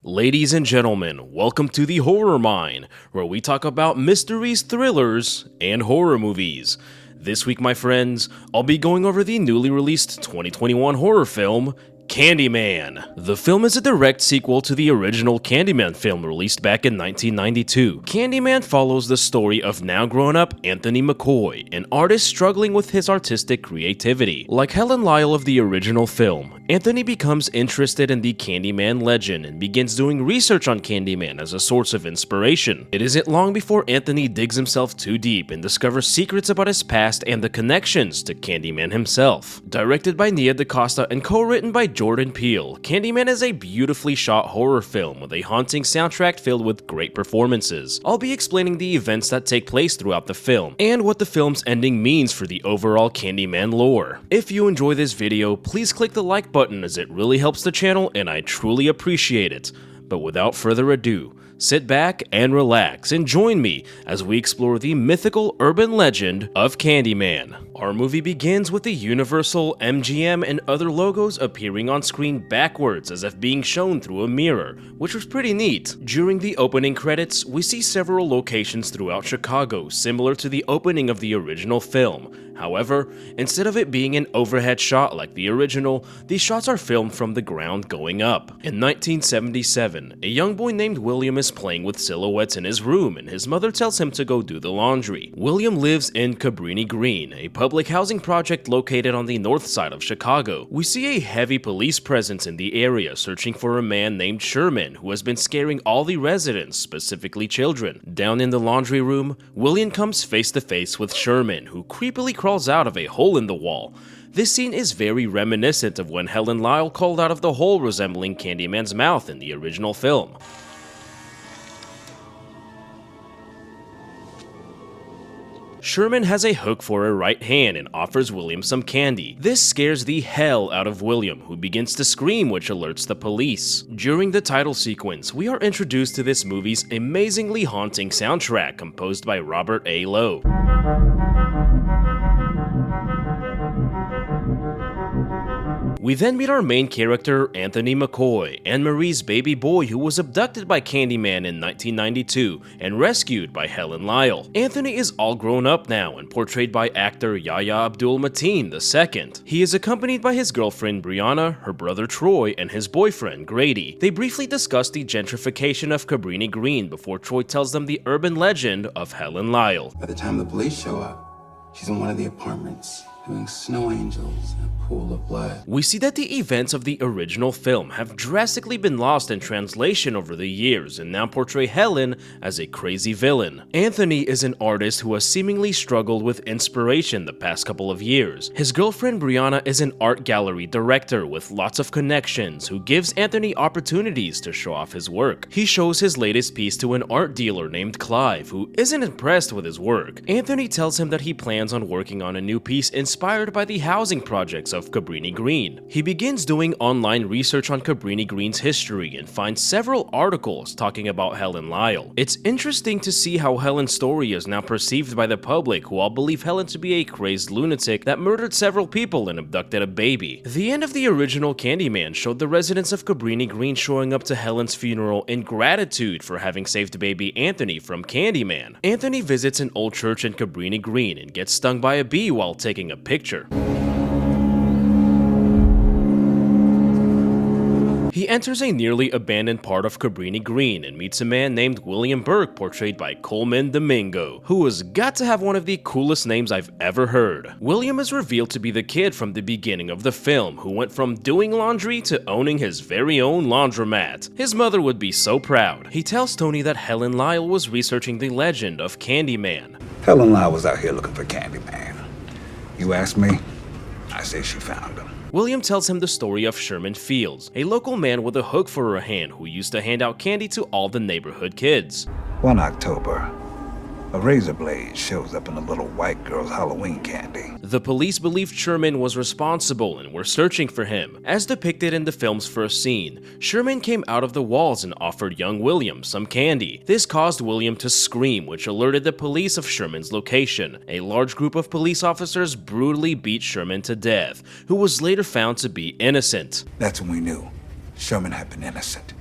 Ladies and gentlemen, welcome to the Horror Mine, where we talk about mysteries, thrillers, and horror movies. This week, my friends, I'll be going over the newly released 2021 horror film, CANDYMAN. The film is a direct sequel to the original CANDYMAN film released back in 1992. CANDYMAN follows the story of now grown-up Anthony McCoy, an artist struggling with his artistic creativity. Like Helen Lyle of the original film, Anthony becomes interested in the Candyman legend and begins doing research on Candyman as a source of inspiration. It isn't long before Anthony digs himself too deep and discovers secrets about his past and the connections to Candyman himself. Directed by Nia DaCosta and co-written by Jordan Peele, CANDYMAN is a beautifully shot horror film with a haunting soundtrack filled with great performances. I'll be explaining the events that take place throughout the film, and what the film's ending means for the overall CANDYMAN lore. If you enjoy this video, please click the like button as it really helps the channel and I truly appreciate it. But without further ado, sit back and relax and join me as we explore the mythical urban legend of Candyman. Our movie begins with the Universal, MGM, and other logos appearing on screen backwards as if being shown through a mirror, which was pretty neat. During the opening credits, we see several locations throughout Chicago similar to the opening of the original film. However, instead of it being an overhead shot like the original, these shots are filmed from the ground going up. In 1977, a young boy named William is playing with silhouettes in his room and his mother tells him to go do the laundry. William lives in Cabrini Green, a public housing project located on the north side of Chicago. We see a heavy police presence in the area searching for a man named Sherman who has been scaring all the residents, specifically children. Down in the laundry room, William comes face to face with Sherman, who creepily crawls out of a hole in the wall. This scene is very reminiscent of when Helen Lyle crawled out of the hole resembling Candyman's mouth in the original film. Sherman has a hook for a right hand and offers William some candy. This scares the hell out of William, who begins to scream, which alerts the police. During the title sequence, we are introduced to this movie's amazingly haunting soundtrack composed by Robert A. Lowe. We then meet our main character, Anthony McCoy, Anne-Marie's baby boy who was abducted by Candyman in 1992 and rescued by Helen Lyle. Anthony is all grown up now and portrayed by actor Yahya Abdul-Mateen II. He is accompanied by his girlfriend Brianna, her brother Troy, and his boyfriend Grady. They briefly discuss the gentrification of Cabrini Green before Troy tells them the urban legend of Helen Lyle. By the time the police show up, she's in one of the apartments doing snow angels in a pool of blood. We see that the events of the original film have drastically been lost in translation over the years and now portray Helen as a crazy villain. Anthony is an artist who has seemingly struggled with inspiration the past couple of years. His girlfriend Brianna is an art gallery director with lots of connections who gives Anthony opportunities to show off his work. He shows his latest piece to an art dealer named Clive who isn't impressed with his work. Anthony tells him that he plans on working on a new piece inspired by the housing projects of Cabrini Green. He begins doing online research on Cabrini Green's history and finds several articles talking about Helen Lyle. It's interesting to see how Helen's story is now perceived by the public, who all believe Helen to be a crazed lunatic that murdered several people and abducted a baby. The end of the original Candyman showed the residents of Cabrini Green showing up to Helen's funeral in gratitude for having saved baby Anthony from Candyman. Anthony visits an old church in Cabrini Green and gets stung by a bee while taking a picture. He enters a nearly abandoned part of Cabrini Green and meets a man named William Burke, portrayed by Coleman Domingo, who has got to have one of the coolest names I've ever heard. William is revealed to be the kid from the beginning of the film who went from doing laundry to owning his very own laundromat. His mother would be so proud. He tells Tony that Helen Lyle was researching the legend of Candyman. Helen Lyle was out here looking for Candyman. You ask me, I say she found him. William tells him the story of Sherman Fields, a local man with a hook for a hand who used to hand out candy to all the neighborhood kids. One October, a razor blade shows up in a little white girl's Halloween candy. The police believed Sherman was responsible and were searching for him. As depicted in the film's first scene, Sherman came out of the walls and offered young William some candy. This caused William to scream, which alerted the police of Sherman's location. A large group of police officers brutally beat Sherman to death, who was later found to be innocent. That's when we knew Sherman had been innocent.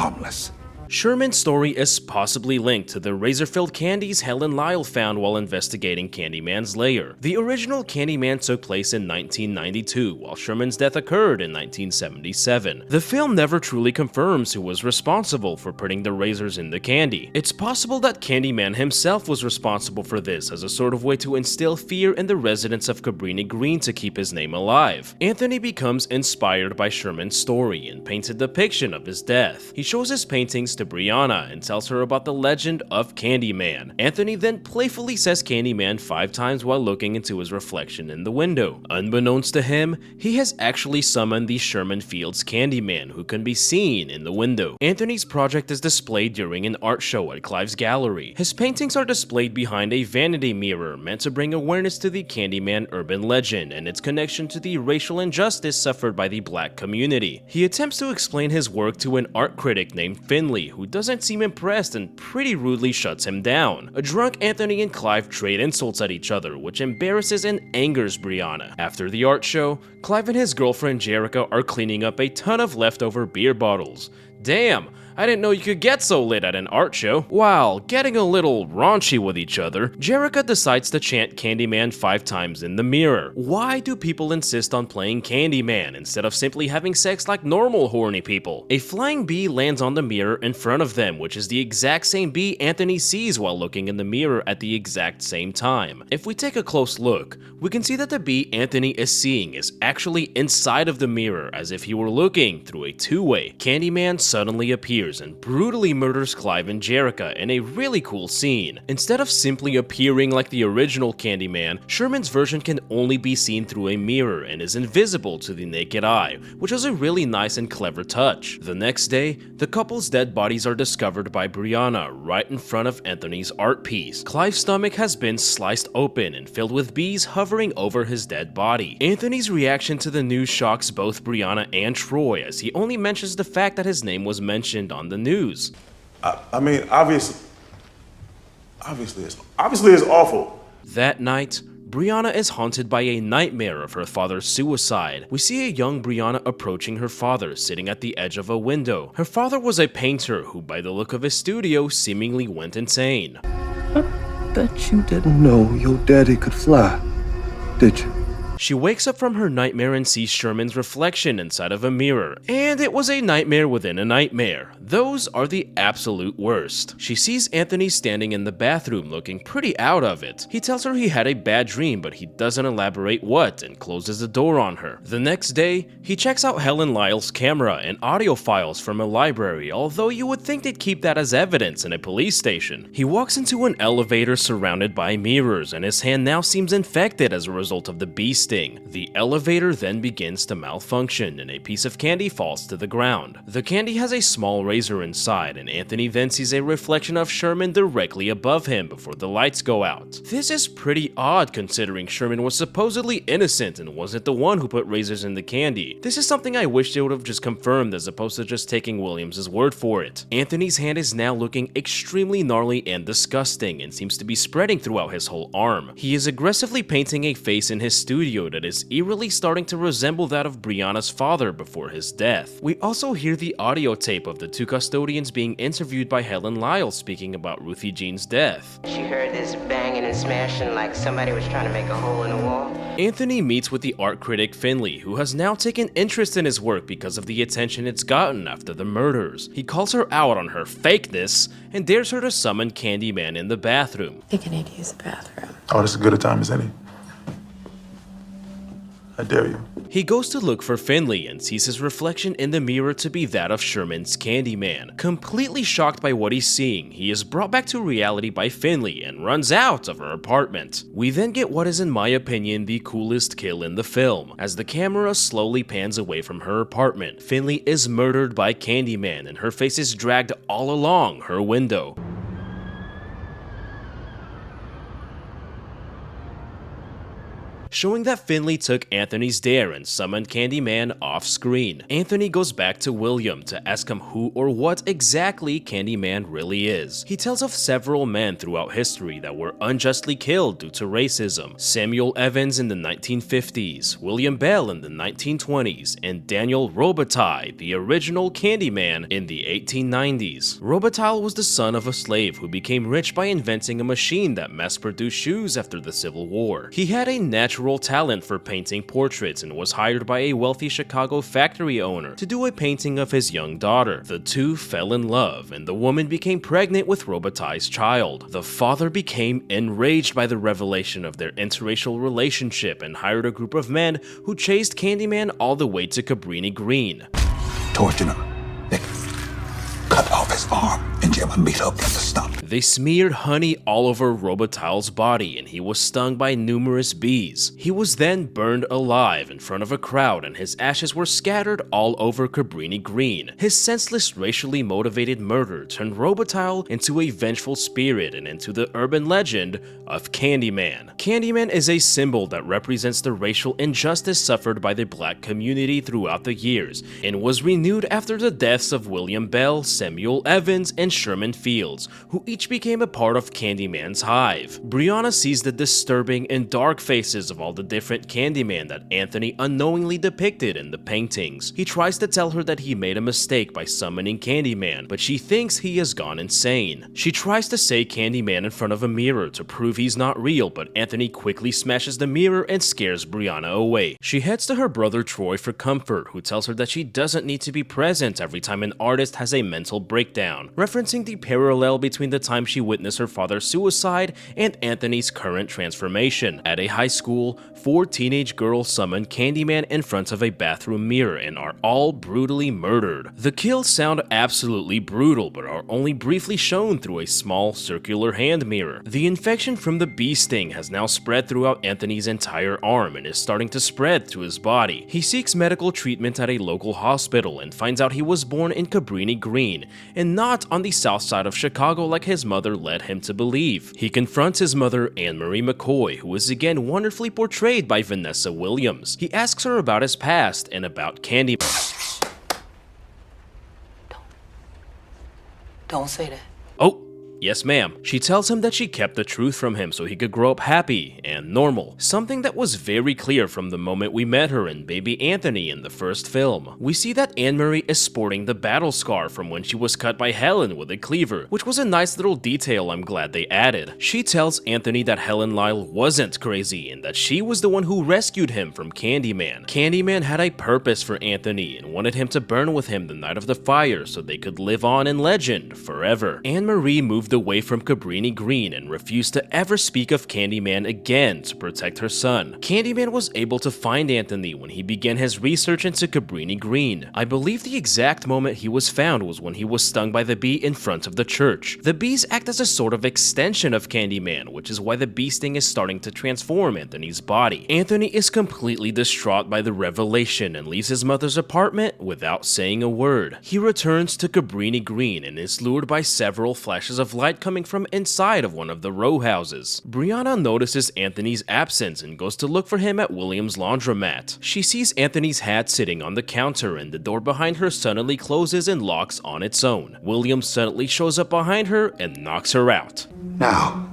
harmless. Sherman's story is possibly linked to the razor-filled candies Helen Lyle found while investigating Candyman's lair. The original Candyman took place in 1992, while Sherman's death occurred in 1977. The film never truly confirms who was responsible for putting the razors in the candy. It's possible that Candyman himself was responsible for this as a sort of way to instill fear in the residents of Cabrini Green to keep his name alive. Anthony becomes inspired by Sherman's story and paints a depiction of his death. He shows his paintings to Brianna and tells her about the legend of Candyman. Anthony then playfully says Candyman 5 times while looking into his reflection in the window. Unbeknownst to him, he has actually summoned the Sherman Fields Candyman, who can be seen in the window. Anthony's project is displayed during an art show at Clive's gallery. His paintings are displayed behind a vanity mirror meant to bring awareness to the Candyman urban legend and its connection to the racial injustice suffered by the black community. He attempts to explain his work to an art critic named Finley, who doesn't seem impressed and pretty rudely shuts him down. A drunk Anthony and Clive trade insults at each other, which embarrasses and angers Brianna. After the art show, Clive and his girlfriend Jerica are cleaning up a ton of leftover beer bottles. Damn, I didn't know you could get so lit at an art show. While getting a little raunchy with each other, Jerica decides to chant Candyman 5 times in the mirror. Why do people insist on playing Candyman instead of simply having sex like normal horny people? A flying bee lands on the mirror in front of them, which is the exact same bee Anthony sees while looking in the mirror at the exact same time. If we take a close look, we can see that the bee Anthony is seeing is actually inside of the mirror, as if he were looking through a two-way. Candyman suddenly appears and brutally murders Clive and Jerica in a really cool scene. Instead of simply appearing like the original Candyman, Sherman's version can only be seen through a mirror and is invisible to the naked eye, which is a really nice and clever touch. The next day, the couple's dead bodies are discovered by Brianna right in front of Anthony's art piece. Clive's stomach has been sliced open and filled with bees hovering over his dead body. Anthony's reaction to the news shocks both Brianna and Troy, as he only mentions the fact that his name was mentioned on the news. I mean, obviously it's awful. That night, Brianna is haunted by a nightmare of her father's suicide. We see a young Brianna approaching her father, sitting at the edge of a window. Her father was a painter who, by the look of his studio, seemingly went insane. Bet you didn't know your daddy could fly, did you? She wakes up from her nightmare and sees Sherman's reflection inside of a mirror. And it was a nightmare within a nightmare. Those are the absolute worst. She sees Anthony standing in the bathroom looking pretty out of it. He tells her he had a bad dream, but he doesn't elaborate what and closes the door on her. The next day, he checks out Helen Lyle's camera and audio files from a library, although you would think they'd keep that as evidence in a police station. He walks into an elevator surrounded by mirrors, and his hand now seems infected as a result of the bee sting. The elevator then begins to malfunction and a piece of candy falls to the ground. The candy has a small razor inside, and Anthony then sees a reflection of Sherman directly above him before the lights go out. This is pretty odd considering Sherman was supposedly innocent and wasn't the one who put razors in the candy. This is something I wish they would have just confirmed as opposed to just taking Williams' word for it. Anthony's hand is now looking extremely gnarly and disgusting and seems to be spreading throughout his whole arm. He is aggressively painting a face in his studio that is eerily starting to resemble that of Brianna's father before his death. We also hear the audio tape of the two custodians being interviewed by Helen Lyle speaking about Ruthie Jean's death. She heard this banging and smashing like somebody was trying to make a hole in the wall. Anthony meets with the art critic Finley, who has now taken interest in his work because of the attention it's gotten after the murders. He calls her out on her fakeness and dares her to summon Candyman in the bathroom. I think I need to use the bathroom. Oh, this is as good a time as any. I dare you. He goes to look for Finley and sees his reflection in the mirror to be that of Sherman's Candyman. Completely shocked by what he's seeing, he is brought back to reality by Finley and runs out of her apartment. We then get what is in my opinion the coolest kill in the film. As the camera slowly pans away from her apartment, Finley is murdered by Candyman and her face is dragged all along her window. showing that Finley took Anthony's dare and summoned Candyman off screen. Anthony goes back to William to ask him who or what exactly Candyman really is. He tells of several men throughout history that were unjustly killed due to racism. Samuel Evans in the 1950s, William Bell in the 1920s, and Daniel Robitaille, the original Candyman, in the 1890s. Robitaille was the son of a slave who became rich by inventing a machine that mass-produced shoes after the Civil War. He had a natural talent for painting portraits and was hired by a wealthy Chicago factory owner to do a painting of his young daughter. The two fell in love, and the woman became pregnant with Robitaille's child. The father became enraged by the revelation of their interracial relationship and hired a group of men who chased Candyman all the way to Cabrini Green. Tortured him. They cut off his arm and jam him meat up like a stump. They smeared honey all over Robitaille's body and he was stung by numerous bees. He was then burned alive in front of a crowd and his ashes were scattered all over Cabrini Green. His senseless, racially motivated murder turned Robitaille into a vengeful spirit and into the urban legend of Candyman. Candyman is a symbol that represents the racial injustice suffered by the black community throughout the years and was renewed after the deaths of William Bell, Samuel Evans, and Sherman Fields, who each became a part of Candyman's hive. Brianna sees the disturbing and dark faces of all the different Candyman that Anthony unknowingly depicted in the paintings. He tries to tell her that he made a mistake by summoning Candyman, but she thinks he has gone insane. She tries to say Candyman in front of a mirror to prove he's not real, but Anthony quickly smashes the mirror and scares Brianna away. She heads to her brother Troy for comfort, who tells her that she doesn't need to be present every time an artist has a mental breakdown, referencing the parallel between the time she witnessed her father's suicide and Anthony's current transformation. At a high school, 4 teenage girls summon Candyman in front of a bathroom mirror and are all brutally murdered. The kills sound absolutely brutal, but are only briefly shown through a small circular hand mirror. The infection from the bee sting has now spread throughout Anthony's entire arm and is starting to spread to his body. He seeks medical treatment at a local hospital and finds out he was born in Cabrini Green and not on the south side of Chicago like his mother led him to believe. He confronts his mother, Anne Marie McCoy, who is again wonderfully portrayed by Vanessa Williams. He asks her about his past and about Candyman. Don't say that. Oh, yes ma'am. She tells him that she kept the truth from him so he could grow up happy and normal, something that was very clear from the moment we met her in Baby Anthony in the first film. We see that Anne-Marie is sporting the battle scar from when she was cut by Helen with a cleaver, which was a nice little detail I'm glad they added. She tells Anthony that Helen Lyle wasn't crazy and that she was the one who rescued him from Candyman. Candyman had a purpose for Anthony and wanted him to burn with him the night of the fire so they could live on in legend forever. Anne-Marie moved away from Cabrini Green and refused to ever speak of Candyman again to protect her son. Candyman was able to find Anthony when he began his research into Cabrini Green. I believe the exact moment he was found was when he was stung by the bee in front of the church. The bees act as a sort of extension of Candyman, which is why the bee sting is starting to transform Anthony's body. Anthony is completely distraught by the revelation and leaves his mother's apartment without saying a word. He returns to Cabrini Green and is lured by several flashes of light coming from inside of one of the row houses. Brianna notices Anthony's absence and goes to look for him at William's laundromat. She sees Anthony's hat sitting on the counter and the door behind her suddenly closes and locks on its own. William suddenly shows up behind her and knocks her out. Now,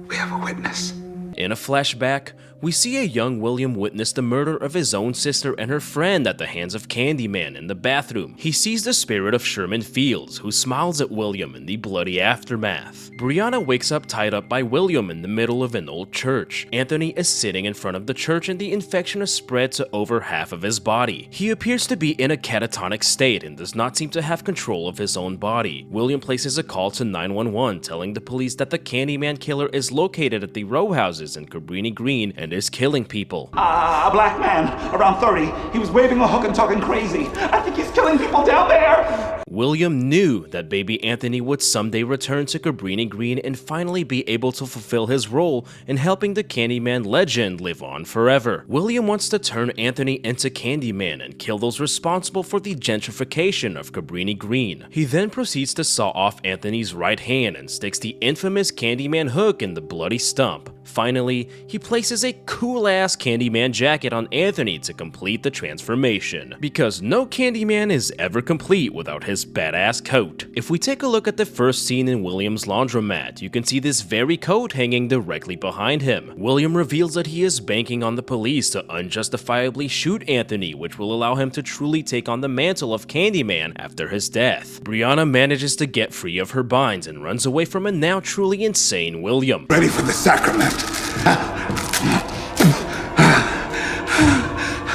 we have a witness. In a flashback, we see a young William witness the murder of his own sister and her friend at the hands of Candyman in the bathroom. He sees the spirit of Sherman Fields, who smiles at William in the bloody aftermath. Brianna wakes up tied up by William in the middle of an old church. Anthony is sitting in front of the church and the infection has spread to over half of his body. He appears to be in a catatonic state and does not seem to have control of his own body. William places a call to 911 telling the police that the Candyman killer is located at the row houses in Cabrini Green and is killing people. A black man, around 30. He was waving a hook and talking crazy. I think he's killing people down there. William knew that baby Anthony would someday return to Cabrini Green and finally be able to fulfill his role in helping the Candyman legend live on forever. William wants to turn Anthony into Candyman and kill those responsible for the gentrification of Cabrini Green. He then proceeds to saw off Anthony's right hand and sticks the infamous Candyman hook in the bloody stump. Finally, he places a cool-ass Candyman jacket on Anthony to complete the transformation, because no Candyman is ever complete without his badass coat. If we take a look at the first scene in William's laundromat, you can see this very coat hanging directly behind him. William reveals that he is banking on the police to unjustifiably shoot Anthony, which will allow him to truly take on the mantle of Candyman after his death. Brianna manages to get free of her binds and runs away from a now truly insane William. Ready for the sacrament.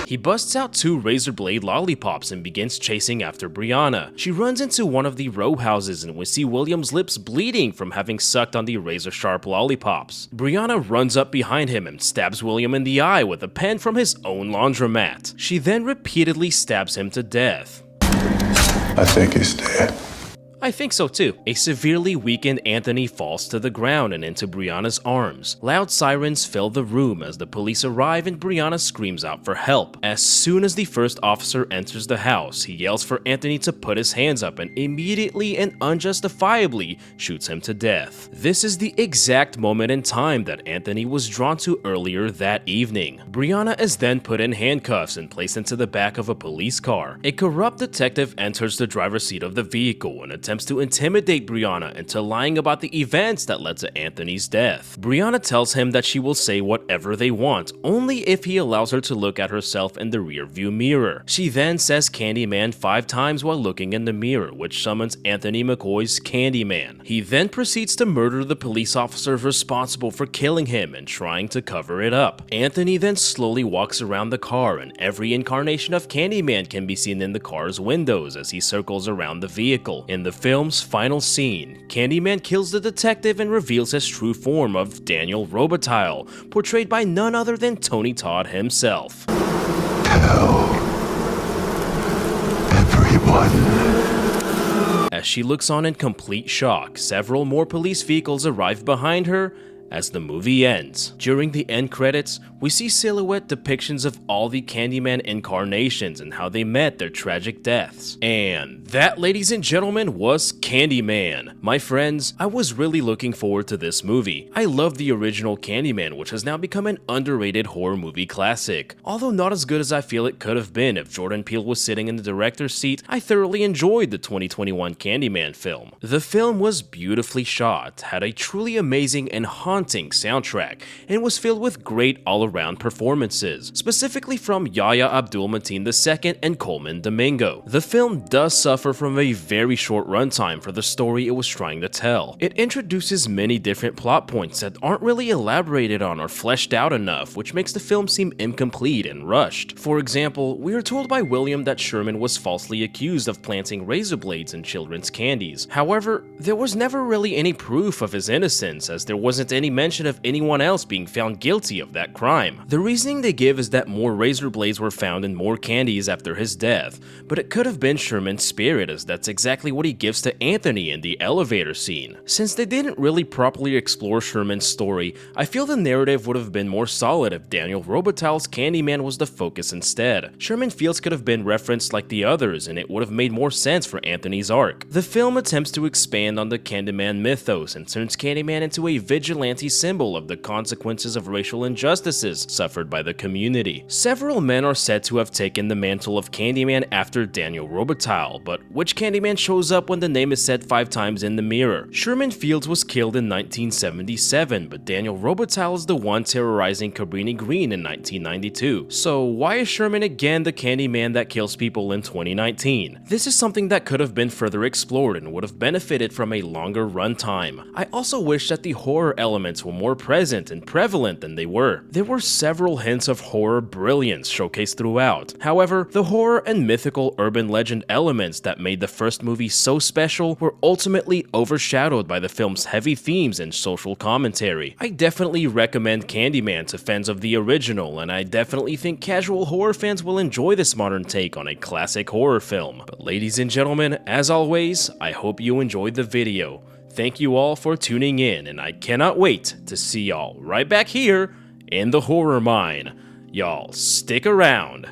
He busts out 2 razor blade lollipops and begins chasing after Brianna. She runs into one of the row houses and we see William's lips bleeding from having sucked on the razor sharp lollipops. Brianna runs up behind him and stabs William in the eye with a pen from his own laundromat. She then repeatedly stabs him to death. I think he's dead. I think so too. A severely weakened Anthony falls to the ground and into Brianna's arms. Loud sirens fill the room as the police arrive and Brianna screams out for help. As soon as the first officer enters the house, he yells for Anthony to put his hands up and immediately and unjustifiably shoots him to death. This is the exact moment in time that Anthony was drawn to earlier that evening. Brianna is then put in handcuffs and placed into the back of a police car. A corrupt detective enters the driver's seat of the vehicle and attempts to intimidate Brianna into lying about the events that led to Anthony's death. Brianna tells him that she will say whatever they want, only if he allows her to look at herself in the rearview mirror. She then says Candyman 5 times while looking in the mirror, which summons Anthony McCoy's Candyman. He then proceeds to murder the police officers responsible for killing him and trying to cover it up. Anthony then slowly walks around the car and every incarnation of Candyman can be seen in the car's windows as he circles around the vehicle. In the film's final scene, Candyman kills the detective and reveals his true form of Daniel Robitaille, portrayed by none other than Tony Todd himself. Tell everyone. As she looks on in complete shock, several more police vehicles arrive behind her as the movie ends. During the end credits, we see silhouette depictions of all the Candyman incarnations and how they met their tragic deaths. And that, ladies and gentlemen, was Candyman. My friends, I was really looking forward to this movie. I love the original Candyman, which has now become an underrated horror movie classic. Although not as good as I feel it could have been if Jordan Peele was sitting in the director's seat, I thoroughly enjoyed the 2021 Candyman film. The film was beautifully shot, had a truly amazing and haunting soundtrack, and was filled with great all-around performances, specifically from Yahya Abdul-Mateen II and Coleman Domingo. The film does suffer from a very short runtime for the story it was trying to tell. It introduces many different plot points that aren't really elaborated on or fleshed out enough, which makes the film seem incomplete and rushed. For example, we are told by William that Sherman was falsely accused of planting razor blades in children's candies. However, there was never really any proof of his innocence, as there wasn't any mention of anyone else being found guilty of that crime. The reasoning they give is that more razor blades were found in more candies after his death, but it could have been Sherman's spirit, as that's exactly what he gives to Anthony in the elevator scene. Since they didn't really properly explore Sherman's story, I feel the narrative would have been more solid if Daniel Robitaille's Candyman was the focus instead. Sherman Fields could have been referenced like the others, and it would have made more sense for Anthony's arc. The film attempts to expand on the Candyman mythos and turns Candyman into a vigilante symbol of the consequences of racial injustices suffered by the community. Several men are said to have taken the mantle of Candyman after Daniel Robitaille, but which Candyman shows up when the name is said 5 times in the mirror? Sherman Fields was killed in 1977, but Daniel Robitaille is the one terrorizing Cabrini Green in 1992. So why is Sherman again the Candyman that kills people in 2019? This is something that could have been further explored and would have benefited from a longer runtime. I also wish that the horror elements were more present and prevalent than they were. There were several hints of horror brilliance showcased throughout. However, the horror and mythical urban legend elements that made the first movie so special were ultimately overshadowed by the film's heavy themes and social commentary. I definitely recommend Candyman to fans of the original, and I definitely think casual horror fans will enjoy this modern take on a classic horror film. But ladies and gentlemen, as always, I hope you enjoyed the video. Thank you all for tuning in, and I cannot wait to see y'all right back here in the horror mine. Y'all stick around.